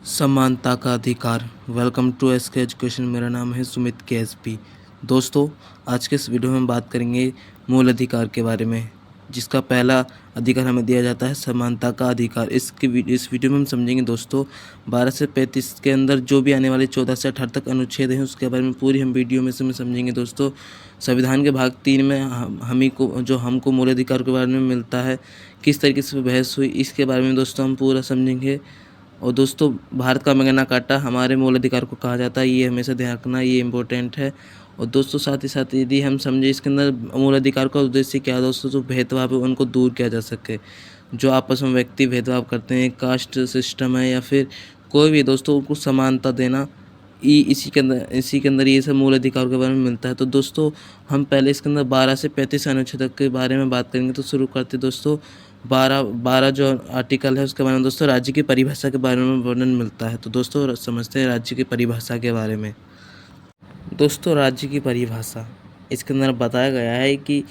समानता का अधिकार। Welcome to SK education. मेरा नाम है सुमित के। दोस्तों, आज के इस वीडियो में हम बात करेंगे मूल अधिकार के बारे में, जिसका पहला अधिकार हमें दिया जाता है समानता का अधिकार। इस वीडियो में हम समझेंगे दोस्तों 12 से 35 के अंदर जो भी आने वाले 14 से 18 तक अनुच्छेद हैं उसके बारे में पूरी हम वीडियो में से समझेंगे दोस्तों। संविधान के भाग 3 में हमको मूल अधिकार के बारे में मिलता है, किस तरीके से बहस हुई इसके बारे में दोस्तों हम पूरा समझेंगे। और दोस्तों, भारत का मैग्ना कार्टा हमारे मूल अधिकार को कहा जाता है, ये हमेशा ध्यान रखना, ये इम्पोर्टेंट है। और दोस्तों, साथ ही साथ यदि हम समझे इसके अंदर मूल अधिकार का उद्देश्य क्या है दोस्तों, जो भेदभाव है उनको दूर किया जा सके। जो आपस में व्यक्ति भेदभाव करते हैं, कास्ट सिस्टम है या फिर कोई भी दोस्तों, उनको समानता देना, इसी के अंदर ये सब मूल अधिकार के बारे में मिलता है। तो दोस्तों, हम पहले इसके अंदर 12 से 35 अनुच्छेद के बारे में बात करेंगे। तो शुरू करते दोस्तों। 12 जो आर्टिकल है उसके बारे में दोस्तों राज्य की परिभाषा के बारे में वर्णन मिलता है। तो दोस्तों, समझते हैं राज्य की परिभाषा के बारे में। दोस्तों, राज्य की परिभाषा, इसके अंदर बताया गया है कि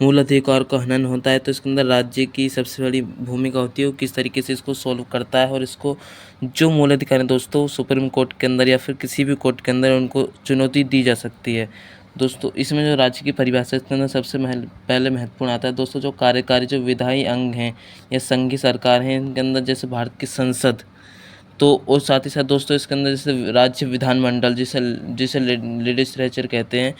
मूल अधिकार का हनन होता है तो इसके अंदर राज्य की सबसे बड़ी भूमिका होती है, वो किस तरीके से इसको सॉल्व करता है। और इसको जो मूल अधिकार है दोस्तों, सुप्रीम कोर्ट के अंदर या फिर किसी भी कोर्ट के अंदर उनको चुनौती दी जा सकती है। दोस्तों, इसमें जो राज्य की परिभाषा इसके अंदर सबसे पहले महत्वपूर्ण आता है दोस्तों, जो कार्यकारी जो विधायी अंग हैं या संघीय सरकार हैं, इनके अंदर जैसे भारत की संसद, तो और साथ ही साथ दोस्तों इसके अंदर जैसे राज्य विधानमंडल जिसे जिसे लेजिस्लेचर कहते हैं,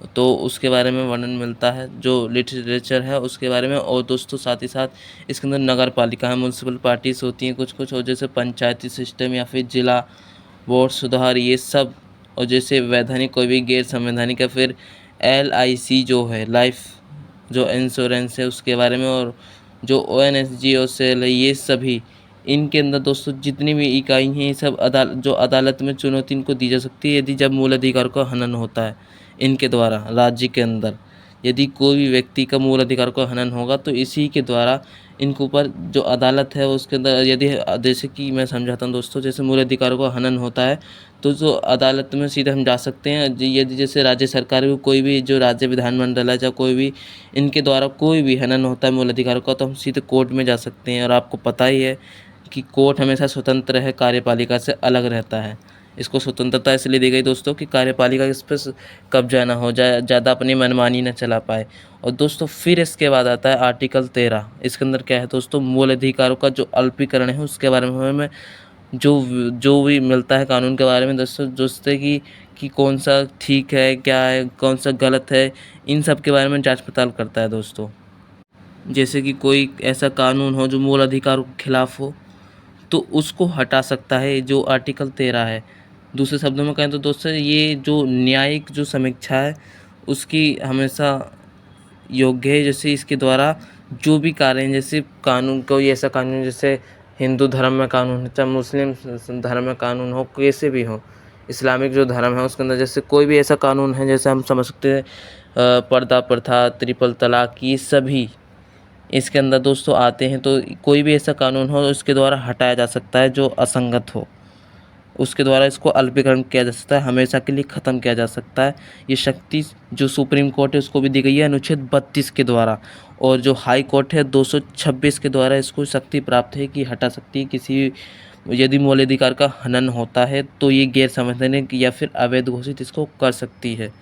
तो उसके बारे में वर्णन मिलता है, जो लिटरेचर है उसके बारे में। और दोस्तों, साथ ही साथ इसके अंदर नगर पालिका है, म्यूनसिपल पार्टीज होती हैं कुछ और जैसे पंचायती सिस्टम या फिर जिला वार्ड सुधार, ये सब। और जैसे वैधानिक कोई भी गैर संवैधानिक या फिर LIC जो है लाइफ जो इंश्योरेंस है उसके बारे में। और जो ONSG और सेल है, ये सभी इनके अंदर दोस्तों जितनी भी इकाई हैं ये सब अदालत में चुनौती इनको दी जा सकती है यदि जब मूल अधिकार का हनन होता है इनके द्वारा। राज्य के अंदर यदि कोई भी व्यक्ति का मूल अधिकार का हनन होगा तो इसी के द्वारा इनके ऊपर जो अदालत है उसके अंदर यदि, जैसे कि मैं समझाता हूँ दोस्तों, जैसे मूल अधिकारों का हनन होता है तो जो अदालत में सीधे हम जा सकते हैं। यदि जैसे राज्य सरकार भी कोई भी जो राज्य विधानमंडल है या कोई भी इनके द्वारा कोई भी हनन होता है मूल अधिकारों का, तो हम सीधे कोर्ट में जा सकते हैं। और आपको पता ही है कि कोर्ट हमेशा स्वतंत्र है, कार्यपालिका से अलग रहता है। इसको स्वतंत्रता इसलिए दी गई दोस्तों कि कार्यपालिका इस पर कब्जा ना हो जाए, ज़्यादा अपनी मनमानी न चला पाए। और दोस्तों, फिर इसके बाद आता है आर्टिकल 13। इसके अंदर क्या है दोस्तों, मूल अधिकारों का जो अल्पीकरण है उसके बारे में हमें जो भी मिलता है कानून के बारे में दोस्तों, दोस्तों कि कौन सा ठीक है, क्या है, कौन सा गलत है, इन सब के बारे में जांच पड़ताल करता है दोस्तों। जैसे कि कोई ऐसा कानून हो जो मूल अधिकारों के खिलाफ हो तो उसको हटा सकता है, जो आर्टिकल 13 है। दूसरे शब्दों में कहें तो दोस्तों, ये जो न्यायिक जो समीक्षा है उसकी हमेशा योग्य है। जैसे इसके द्वारा जो भी कार्य हैं, जैसे कानून, कोई ऐसा कानून जैसे हिंदू धर्म में कानून है, चाहे मुस्लिम धर्म में कानून हो, कैसे भी हो, इस्लामिक जो धर्म है उसके अंदर जैसे कोई भी ऐसा कानून है, जैसे हम समझ सकते हैं पर्दा प्रथा, ट्रिपल तलाक, ये सभी इसके अंदर दोस्तों आते हैं। तो कोई भी ऐसा कानून हो उसके द्वारा हटाया जा सकता है जो असंगत हो, उसके द्वारा इसको अल्पीकरण किया जा सकता है, हमेशा के लिए ख़त्म किया जा सकता है। ये शक्ति जो सुप्रीम कोर्ट है उसको भी दी गई है अनुच्छेद 32 के द्वारा। और जो हाई कोर्ट है 226 के द्वारा इसको शक्ति प्राप्त है कि हटा सकती है किसी, यदि मूल अधिकार का हनन होता है तो ये गैर संवैधानिक या फिर अवैध घोषित इसको कर सकती है।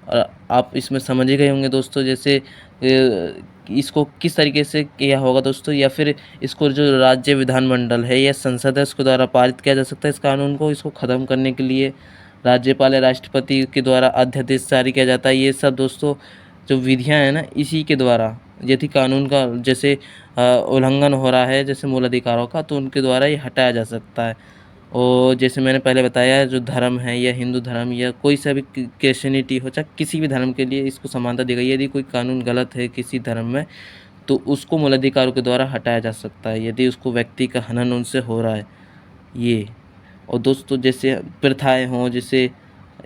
और आप इसमें समझ ही गए होंगे दोस्तों, जैसे इसको किस तरीके से किया होगा दोस्तों, या फिर इसको जो राज्य विधानमंडल है या संसद है उसके द्वारा पारित किया जा सकता है। इस कानून को, इसको ख़त्म करने के लिए राज्यपाल या राष्ट्रपति के द्वारा अध्यादेश जारी किया जाता है। ये सब दोस्तों जो विधियाँ हैं ना, इसी के द्वारा यदि कानून का जैसे उल्लंघन हो रहा है जैसे मूल अधिकारों का, तो उनके द्वारा ये हटाया जा सकता है। और जैसे मैंने पहले बताया, जो धर्म है या हिंदू धर्म या कोई सा भी क्रिश्चियनिटी हो, चाहे किसी भी धर्म के लिए इसको समानता दी गई है। यदि कोई कानून गलत है किसी धर्म में तो उसको मूल अधिकारों के द्वारा हटाया जा सकता है यदि उसको व्यक्ति का हनन उनसे हो रहा है ये। और दोस्तों, जैसे प्रथाएं हों, जैसे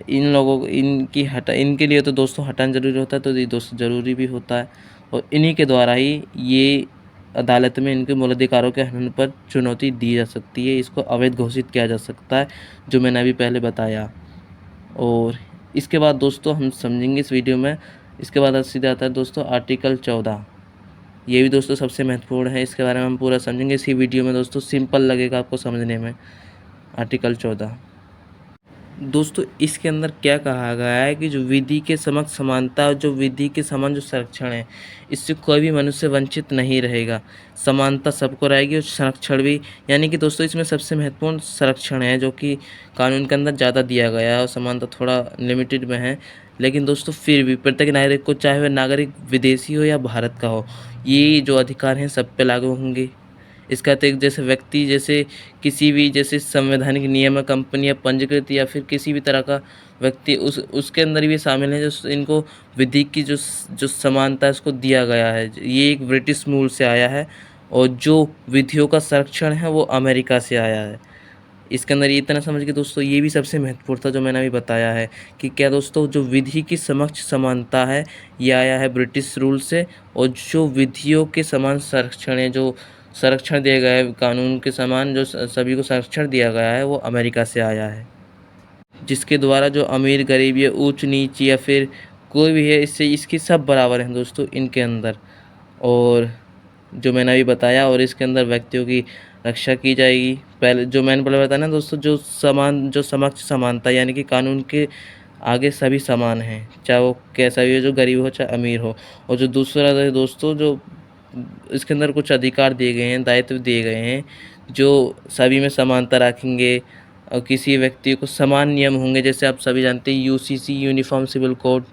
इन लोगों को इनके लिए तो दोस्तों हटाना ज़रूरी होता है, तो ये दोस्तों ज़रूरी भी होता है। और इन्हीं के द्वारा ही ये अदालत में इनके मूल अधिकारों के हनन पर चुनौती दी जा सकती है, इसको अवैध घोषित किया जा सकता है, जो मैंने अभी पहले बताया। और इसके बाद दोस्तों हम समझेंगे इस वीडियो में, इसके बाद सीधा आता है दोस्तों आर्टिकल 14। ये भी दोस्तों सबसे महत्वपूर्ण है, इसके बारे में हम पूरा समझेंगे इसी वीडियो में दोस्तों। सिंपल लगेगा आपको समझने में। आर्टिकल 14। दोस्तों इसके अंदर क्या कहा गया है कि जो विधि के समक्ष समानता और जो विधि के समान जो संरक्षण है, इससे कोई भी मनुष्य वंचित नहीं रहेगा। समानता सबको रहेगी और संरक्षण भी, यानी कि दोस्तों इसमें सबसे महत्वपूर्ण संरक्षण है जो कि कानून के अंदर ज़्यादा दिया गया है और समानता थोड़ा लिमिटेड में है। लेकिन दोस्तों फिर भी प्रत्येक नागरिक को, चाहे वह नागरिक विदेशी हो या भारत का हो, ये जो अधिकार हैं सब पे लागू होंगे। इसका अतिरिक्त जैसे व्यक्ति, जैसे किसी भी जैसे संवैधानिक नियम, कंपनी या पंजीकृत या फिर किसी भी तरह का व्यक्ति उसके अंदर भी शामिल है जो इनको विधि की जो समानता है उसको दिया गया है। ये एक ब्रिटिश मूल से आया है और जो विधियों का संरक्षण है वो अमेरिका से आया है। इसके अंदर ये इतना समझ के दोस्तों ये भी सबसे महत्वपूर्ण था जो मैंने अभी बताया है कि क्या दोस्तों जो विधि की समक्ष समानता है ये आया है ब्रिटिश रूल से, और जो विधियों के समान संरक्षण है, जो संरक्षण दिया गया है कानून के समान जो सभी को संरक्षण दिया गया है, वो अमेरिका से आया है। जिसके द्वारा जो अमीर गरीब या ऊंच नीच या फिर कोई भी है, इससे इसकी सब बराबर हैं दोस्तों इनके अंदर। और जो मैंने अभी बताया, और इसके अंदर व्यक्तियों की रक्षा की जाएगी। पहले जो मैंने बताया ना दोस्तों, जो समक्ष समानता, यानी कि कानून के आगे सभी समान हैं, चाहे वो कैसा भी हो, जो गरीब हो चाहे अमीर हो। और जो दूसरा है दोस्तों, जो इसके अंदर कुछ अधिकार दिए गए हैं, दायित्व दिए गए हैं जो सभी में समानता रखेंगे और किसी व्यक्ति को समान नियम होंगे। जैसे आप सभी जानते हैं यूसीसी, यूनिफॉर्म सिविल कोड,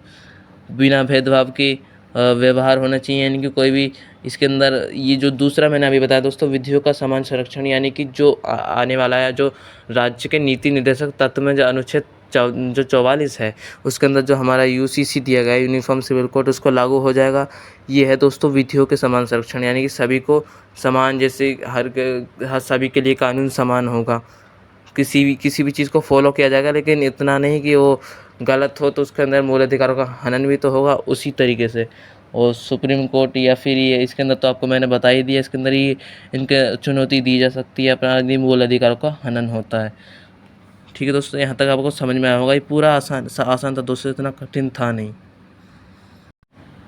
बिना भेदभाव के व्यवहार होना चाहिए, यानी कि कोई भी इसके अंदर ये जो दूसरा मैंने अभी बताया दोस्तों, विधियों का समान संरक्षण, यानी कि जो आने वाला है, जो राज्य के नीति निर्देशक तत्व में जो अनुच्छेद जो 44 है उसके अंदर जो हमारा यूसीसी दिया गया है, यूनिफॉर्म सिविल कोड, उसको लागू हो जाएगा। ये है दोस्तों विधियों के समान संरक्षण, यानी कि सभी को समान, जैसे हर सभी के लिए कानून समान होगा, किसी भी चीज़ को फॉलो किया जाएगा, लेकिन इतना नहीं कि वो गलत हो तो उसके अंदर मूल अधिकारों का हनन भी तो होगा उसी तरीके से। और सुप्रीम कोर्ट या फिर ये इसके अंदर तो आपको मैंने बता ही दिया, इसके अंदर ये इनके चुनौती दी जा सकती है, अपराधी मूल अधिकारों का हनन होता है। ठीक है दोस्तों, यहाँ तक आपको समझ में आया होगा। ये पूरा आसान था दोस्तों, इतना कठिन था नहीं।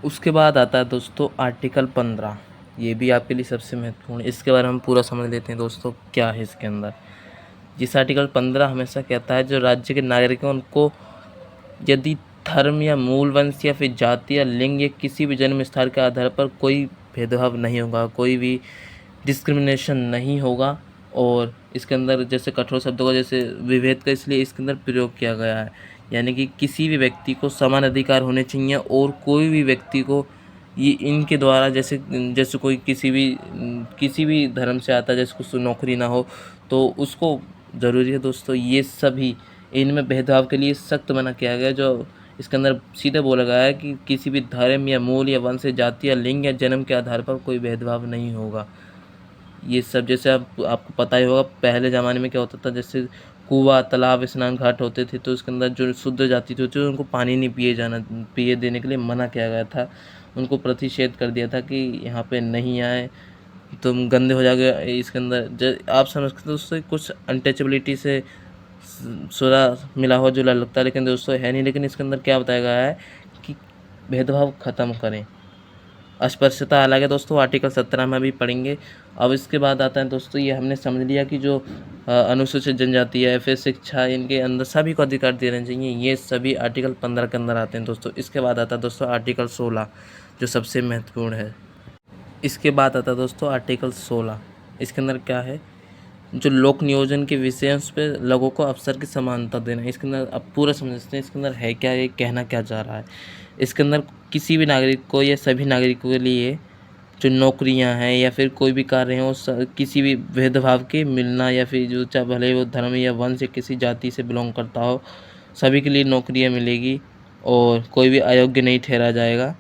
उसके बाद आता है दोस्तों आर्टिकल 15। ये भी आपके लिए सबसे महत्वपूर्ण है, इसके बारे में हम पूरा समझ लेते हैं दोस्तों क्या है इसके अंदर। जिस आर्टिकल 15 हमेशा कहता है जो राज्य के नागरिकों को यदि धर्म या मूल वंश या फिर जाति या लिंग या किसी भी जन्म स्थान के आधार पर कोई भेदभाव नहीं होगा, कोई भी डिस्क्रिमिनेशन नहीं होगा। और इसके अंदर जैसे कठोर शब्दों का, जैसे विभेद का, इसलिए इसके अंदर प्रयोग किया गया है, यानी कि किसी भी व्यक्ति को समान अधिकार होने चाहिए और कोई भी व्यक्ति को ये इनके द्वारा, जैसे कोई किसी भी धर्म से आता है, जैसे उसको नौकरी ना हो तो उसको ज़रूरी है दोस्तों ये सभी, इनमें भेदभाव के लिए सख्त मना किया गया। जो इसके अंदर सीधे बोला गया है कि किसी भी धर्म या मूल या वंश, जाति या लिंग या जन्म के आधार पर कोई भेदभाव नहीं होगा। ये सब जैसे आपको पता ही होगा पहले ज़माने में क्या होता था, जैसे कुआं, तालाब, स्नान घाट होते थे तो उसके अंदर जो शुद्ध जाति थी उनको पानी नहीं पिए देने के लिए मना किया गया था, उनको प्रतिषेध कर दिया था कि यहाँ पे नहीं आए, तुम गंदे हो जाओगे। इसके अंदर आप समझ सकते हो दोस्तों कुछ अनटचेबिलिटी से सुरा मिला हुआ जुला लगता है, लेकिन दोस्तों है नहीं। लेकिन इसके अंदर क्या बताया गया है कि भेदभाव ख़त्म करें। अस्पृश्यता अलग है दोस्तों, आर्टिकल 17 में भी पढ़ेंगे। अब इसके बाद आता है दोस्तों, ये हमने समझ लिया कि जो अनुसूचित जनजाति है, फिर शिक्षा, इनके अंदर सभी को अधिकार देने चाहिए, ये सभी आर्टिकल 15 के अंदर आते हैं दोस्तों। इसके बाद आता है दोस्तों आर्टिकल 16 जो सबसे महत्वपूर्ण है। इसके बाद आता है दोस्तों आर्टिकल 16। इसके अंदर क्या है, जो लोक नियोजन के विषयों पे लोगों को अवसर की समानता देना। इसके अंदर अब पूरा समझते हैं इसके अंदर है क्या, ये कहना क्या चाह रहा है। इसके अंदर किसी भी नागरिक को या सभी नागरिकों के लिए जो नौकरियां हैं या फिर कोई भी कार्य हैं वो किसी भी भेदभाव के मिलना, या फिर जो चाहे भले वो धर्म या वंश या किसी जाति से बिलोंग करता हो, सभी के लिए नौकरियां मिलेगी और कोई भी अयोग्य नहीं ठहरा जाएगा।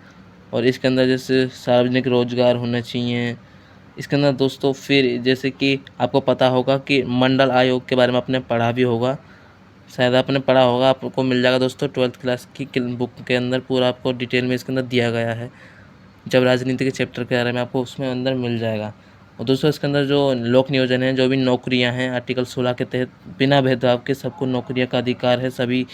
और इसके अंदर जैसे सार्वजनिक रोजगार होना चाहिए। इसके अंदर दोस्तों फिर जैसे कि आपको पता होगा कि मंडल आयोग के बारे में आपने पढ़ा भी होगा, शायद आपने पढ़ा होगा, आपको मिल जाएगा दोस्तों 12th क्लास की बुक के अंदर, पूरा आपको डिटेल में इसके अंदर दिया गया है। जब राजनीति के चैप्टर के बारे में आपको उसमें अंदर मिल जाएगा। और दोस्तों इसके अंदर जो लोक नियोजन है, जो भी नौकरियां हैं आर्टिकल 16 के तहत बिना भेदभाव के सबको नौकरियां का अधिकार है, सभी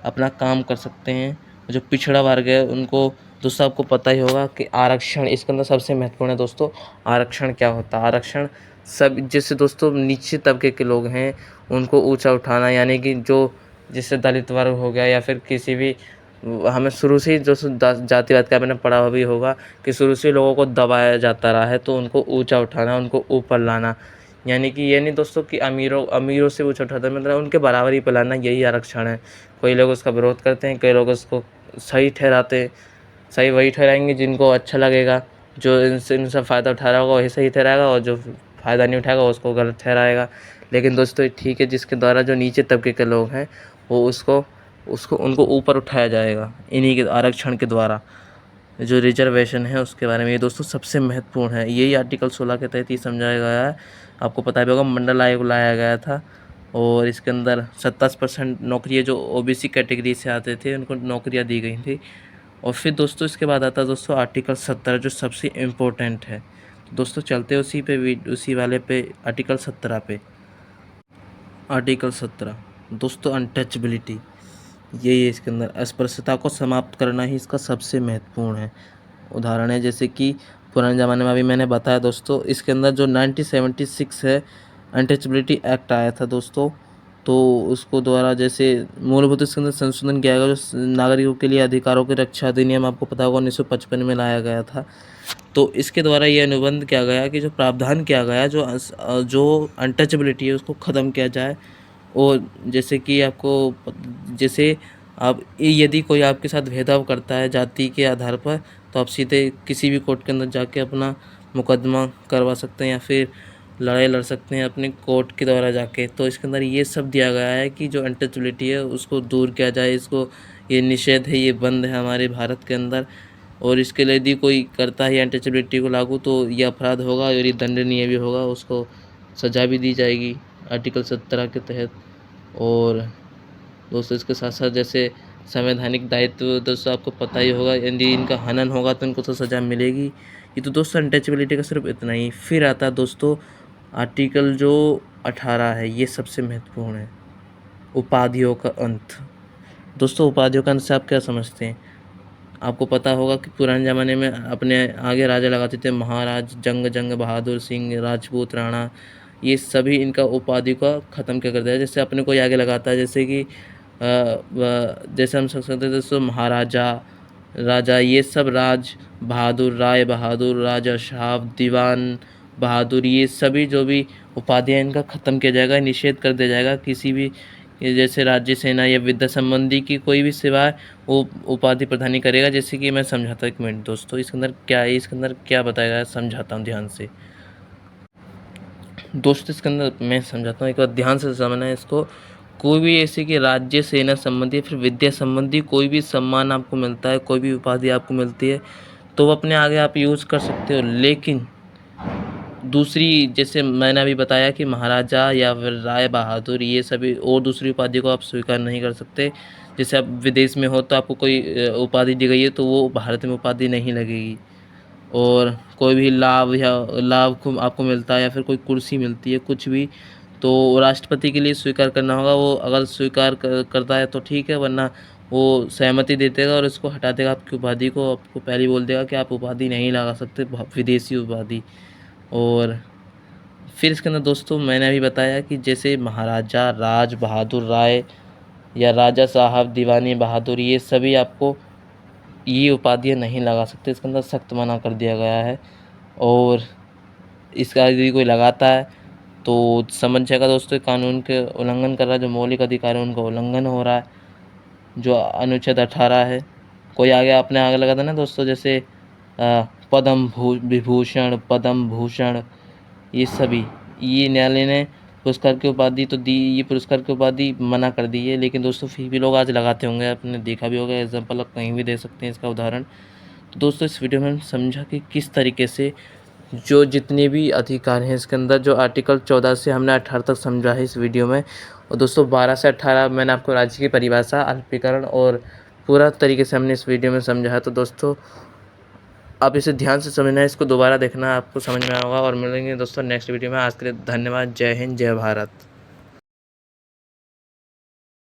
अपना काम कर सकते हैं। जो पिछड़ा वर्ग है उनको दोस्तों आपको पता ही होगा कि आरक्षण इसके अंदर सबसे महत्वपूर्ण है दोस्तों। आरक्षण क्या होता है, आरक्षण सब जैसे दोस्तों नीचे तबके के लोग हैं उनको ऊंचा उठाना, यानी कि जो जैसे दलित वर्ग हो गया या फिर किसी भी, हमें शुरू से ही जो जातिवाद का मैंने पढ़ा हुआ भी होगा कि शुरू से लोगों को दबाया जाता रहा है, तो उनको ऊंचा उठाना, उनको ऊपर लाना, यानी कि ये नहीं दोस्तों कि अमीरों से ऊंचा उठाता, मतलब उनके बराबरी पर लाना, यही आरक्षण है। कोई लोग उसका विरोध करते हैं, कई लोग उसको सही ठहराते हैं। सही वही ठहराएंगे जिनको अच्छा लगेगा, जो इनसे फ़ायदा उठा रहा होगा वही सही ठहराएगा, और जो फ़ायदा नहीं उठाएगा उसको गलत ठहराएगा। लेकिन दोस्तों ये ठीक है, जिसके द्वारा जो नीचे तबके के लोग हैं वो उसको उनको ऊपर उठाया जाएगा इन्हीं के आरक्षण के द्वारा। जो रिजर्वेशन है उसके बारे में ये दोस्तों सबसे महत्वपूर्ण है। यही आर्टिकल 16 के तहत ही समझाया गया है। आपको पता भी होगा मंडल आयोग लाया गया था, और इसके अंदर 27% नौकरियाँ जो ओबीसी कैटेगरी से आते थे उनको नौकरियाँ दी गई थी। और फिर दोस्तों इसके बाद आता है दोस्तों आर्टिकल 17, जो सबसे इम्पोर्टेंट है। दोस्तों चलते उसी वाले पे, आर्टिकल 17 पे। आर्टिकल 17 दोस्तों अनटचबिलिटी, यही है इसके अंदर। अस्पृश्यता को समाप्त करना ही इसका सबसे महत्वपूर्ण है। उदाहरण है जैसे कि पुराने ज़माने में अभी मैंने बताया दोस्तों, इसके अंदर जो 1976 है अनटचबिलिटी एक्ट आया था दोस्तों, तो उसको द्वारा जैसे मूलभूत इसके अंदर संशोधन किया गया, जो नागरिकों के लिए अधिकारों की रक्षा अधिनियम आपको पता होगा 1955 में लाया गया था। तो इसके द्वारा ये अनुबंध किया गया कि जो प्रावधान किया गया, जो अनटचबिलिटी है उसको ख़त्म किया जाए। और जैसे कि जैसे आप यदि कोई आपके साथ भेदभाव करता है जाति के आधार पर, तो आप सीधे किसी भी कोर्ट के अंदर जाके अपना मुकदमा करवा सकते हैं या फिर लड़ाई लड़ सकते हैं अपने कोर्ट के द्वारा जाके। तो इसके अंदर ये सब दिया गया है कि जो अनटचबिलिटी है उसको दूर किया जाए, इसको ये निषेध है, ये बंद है हमारे भारत के अंदर। और इसके लिए यदि कोई करता है अनटचबिलिटी को लागू, तो ये अपराध होगा और ये दंडनीय भी होगा, उसको सज़ा भी दी जाएगी आर्टिकल 17 के तहत। और दोस्तों इसके साथ साथ जैसे संवैधानिक दायित्व दोस्तों आपको पता ही होगा, यदि इनका हनन होगा तो इनको तो सज़ा मिलेगी। ये तो दोस्तों अनटचबिलिटी का सिर्फ इतना ही। फिर आता है दोस्तों आर्टिकल जो 18 है, ये सबसे महत्वपूर्ण है, उपाधियों का अंत। दोस्तों उपाधियों का अंत से आप क्या समझते हैं? आपको पता होगा कि पुराने ज़माने में अपने आगे राजा लगाते थे, महाराज, जंग बहादुर सिंह, राजपूत राणा, ये सभी इनका उपाधि का ख़त्म क्या कर दिया। जैसे अपने कोई आगे लगाता है, जैसे कि जैसे हम समझ सकते हैं दोस्तों महाराजा, राजा, ये सब राज बहादुर, राय बहादुर, राजा साहब, दीवान बहादुर, ये सभी जो भी उपाधियाँ इनका ख़त्म किया जाएगा, निषेध कर दिया जाएगा। किसी भी ये जैसे राज्य सेना या विद्या संबंधी की कोई भी सेवा वो उपाधि प्रदान नहीं करेगा। जैसे कि मैं समझाता हूँ, एक मिनट दोस्तों, इसके अंदर क्या है, इसके अंदर क्या बताया गया है, समझाता हूँ ध्यान से। दोस्तों इसके अंदर मैं समझाता हूँ, एक बार ध्यान से समझना है इसको। कोई भी ऐसे कि राज्य सेना संबंधी फिर विद्या संबंधी कोई भी सम्मान आपको मिलता है, कोई भी उपाधि आपको मिलती है, तो वो अपने आगे आप यूज़ कर सकते हो। लेकिन दूसरी, जैसे मैंने अभी बताया कि महाराजा या फिर राय बहादुर, ये सभी और दूसरी उपाधि को आप स्वीकार नहीं कर सकते। जैसे आप विदेश में हो तो आपको कोई उपाधि दी गई है तो वो भारत में उपाधि नहीं लगेगी। और कोई भी लाभ को आपको मिलता है या फिर कोई कुर्सी मिलती है, कुछ भी, तो राष्ट्रपति के लिए स्वीकार करना होगा। वो अगर स्वीकार करता है तो ठीक है, वरना वो सहमति दे देगा और इसको हटा देगा आपकी उपाधि को। आपको पहले ही बोल देगा कि आप उपाधि नहीं लगा सकते, विदेशी उपाधि। और फिर इसके अंदर दोस्तों मैंने अभी बताया कि जैसे महाराजा, राज बहादुर, राय या राजा साहब, दीवानी बहादुर, ये सभी आपको ये उपाधियाँ नहीं लगा सकते, इसके अंदर सख्त मना कर दिया गया है। और इसका यदि कोई लगाता है तो समझ जाएगा दोस्तों कानून के उल्लंघन कर रहा है, जो मौलिक अधिकार है उनका उल्लंघन हो रहा है, जो अनुच्छेद 18 है। कोई आगे अपने आगे लगाता ना दोस्तों, जैसे पद्म भूषण, ये सभी, ये न्यायालय ने पुरस्कार की उपाधि तो दी, ये पुरस्कार की उपाधि मना कर दी है, लेकिन दोस्तों फिर भी लोग आज लगाते होंगे, आपने देखा भी होगा। एग्जाम्पल आप कहीं भी दे सकते हैं इसका उदाहरण। तो दोस्तों इस वीडियो में समझा कि किस तरीके से जो जितने भी अधिकार हैं इसके अंदर, जो आर्टिकल 14 से हमने 18 तक समझा है इस वीडियो में। और दोस्तों 12 से 18 मैंने आपको राज्य की परिभाषा, अल्पीकरण और पूरा तरीके से हमने इस वीडियो में समझा है। तो दोस्तों आप इसे ध्यान से समझना है, इसको दोबारा देखना, आपको समझ में आएगा। और मिलेंगे दोस्तों नेक्स्ट वीडियो में। आज के लिए धन्यवाद। जय हिंद, जय भारत।